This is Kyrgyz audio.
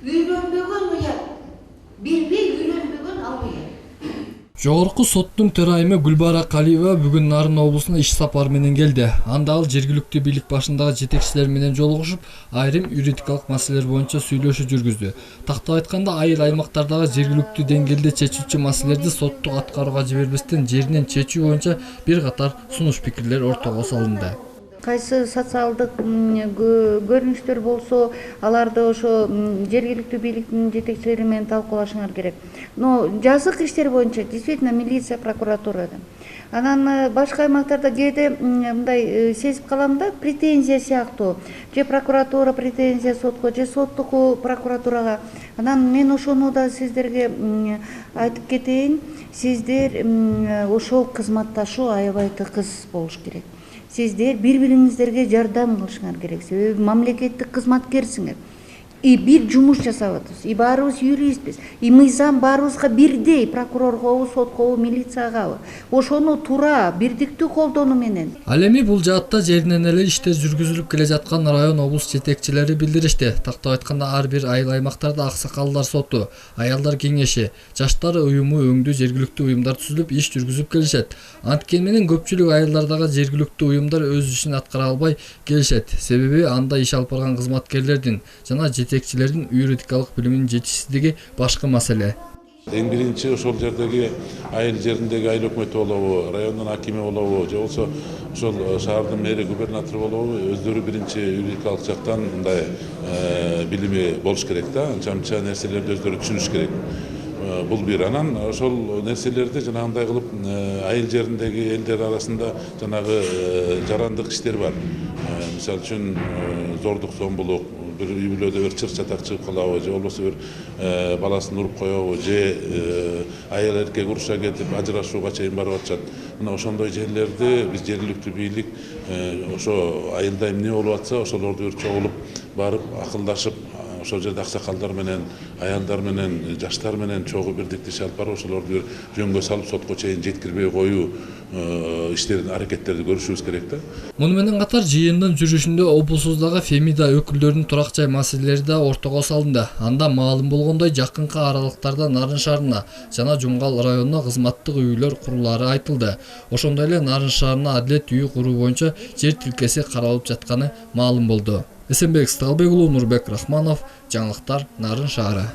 Үйлөнбөгөн уят. Билбей үйлөнбөгөн ал уят. Жогорку соттун төрайымы Гүлбара Калиева бүгүн Нарын облусуна иш сапары менен келди. Анда ал жергиликтүү бийлик башындагы жетекчилер менен жолугушуп, айрым юридикалык маселелер боюнча сүйлөшүү жүргүздү. Тактап айтканда, айыл аймактардагы жергиликтүү деңгээлде чечүүчү маселелерди соттук аткарууга жибербестен жеринен чечүү боюнча бир катар сунуш пикирлер ортого салынды. Кайсы социалдык көрүнүштөр болсо, аларды ошо жергиликтүү бийликтин жетекчилери менен талкуулашыңар керек. Но жазык иштер боюнча действительно милиция, прокуратурада. Анан башка аймактарда кээде мындай сезип калам да, претензия сыяктуу. Же прокуратура претензия сотко, же соттуку прокуратурага. Анан мен ошону да сиздерге айтып кетейин. Сиздер ошол кызматташуу аябай тыгыз болуш керек. Сиздер бири-бириңиздерге жардам кылышыңар керек. Себеби мамлекеттик кызматкерсиңер. И бир жумуш жасап атабыз. И баарыбыз юристпиз. И мыйзам баарыбызга бирдей, прокуроргобу, соткобу, милициягабы. Ошону туура, бирдиктүү колдонуу менен. Ал эми бул жаатта жеринен эле иштер жүргүзүлүп келе жаткан район облус жетекчилери билдиришти. Тактап айтканда, ар бир айыл аймактарда аксакалдар соту, аялдар кеңеши, жаштар уюму өңдүү жергиликтүү уюмдар түзүлүп иш жүргүзүп келишет. Анткени менен көпчүлүк айылдардагы жергиликтүү уюмдар өз ишин аткара албай келишет. Себеби анда иш алып барган кызматкерлердин жана жетекчилердин юридикалык билиминин жетишсиздиги башкы маселе. Эң биринчи ошол жердеги айыл жериндеги айыл өкмөтү болобу, райондун акими болобу, же болсо ошол шаардын мэри, губернатору болобу, өздөрү биринчи юридикалык жактан мындай билими болуш керек да, анча нерселерди өздөрү түшүнүш керек. Бул бир. Анан ошол нерселерди жанагындай кылып айыл жериндеги элдер арасында жанагы жарандык иштер бар. Мисалы үчүн зордук зомбулук, бир үй бүлөдө бир чыр чатак чыгып калабы, же болбосо бир баласын уруп коебу, же айыл эркек уруша кетип ажырашууга чейин барып атышат. Мына ошондой жерлерди биз жергиликтүү бийлик ошо айылда эмне болуп атса, ошолорду бир чогулуп барып акылдашып, ошол жерде аксакалдар менен, аялдар менен, жаштар менен чогуу бирдикте иш алып барып, ошолорду бир жөнгө салып, сотко чейин жеткирбей коюу иштерин, аракеттерди көрүшүбүз керек да. Муну менен катар жыйындын жүрүшүндө облусубуздагы Фемида өкүлдөрүнүн турак жай маселелери да ортого салынды. Анда маалым болгондой, жакынкы аралыктарда Нарын шаарына жана Жумгал районуна кызматтык үйлөр курулары айтылды. Ошондой эле Нарын шаарына адилет үйү куруу боюнча жер тилкеси каралып жатканы маалым болду. Эсенбек Сталбек уулу, Нурбек Рахманов, жаңылыктар, Нарын шаары.